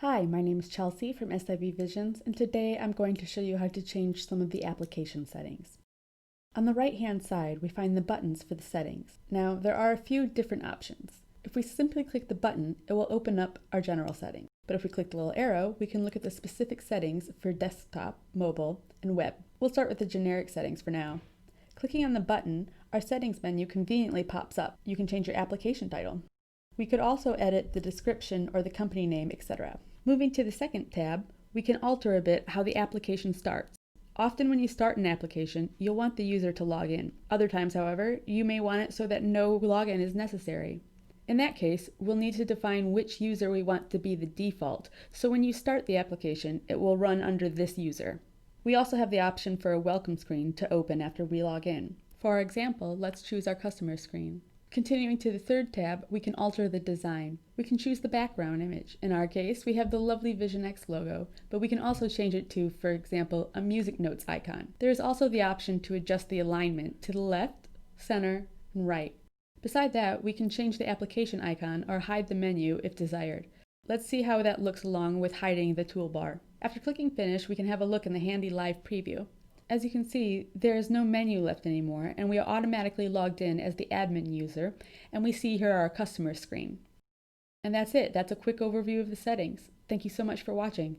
Hi, my name is Chelsea from SIV Visions, and today I'm going to show you how to change some of the application settings. On the right-hand side, we find the buttons for the settings. Now, there are a few different options. If we simply click the button, it will open up our general settings. But if we click the little arrow, we can look at the specific settings for desktop, mobile, and web. We'll start with the generic settings for now. Clicking on the button, our settings menu conveniently pops up. You can change your application title. We could also edit the description or the company name, etc. Moving to the second tab, we can alter a bit how the application starts. Often when you start an application, you'll want the user to log in. Other times, however, you may want it so that no login is necessary. In that case, we'll need to define which user we want to be the default, so when you start the application, it will run under this user. We also have the option for a welcome screen to open after we log in. For our example, let's choose our customer screen. Continuing to the third tab, we can alter the design. We can choose the background image. In our case, we have the lovely VisionX logo, but we can also change it to, for example, a music notes icon. There is also the option to adjust the alignment to the left, center, and right. Beside that, we can change the application icon or hide the menu if desired. Let's see how that looks along with hiding the toolbar. After clicking finish, we can have a look in the handy live preview. As you can see, there is no menu left anymore, and we are automatically logged in as the admin user, and we see here our customer screen. And that's it. That's a quick overview of the settings. Thank you so much for watching.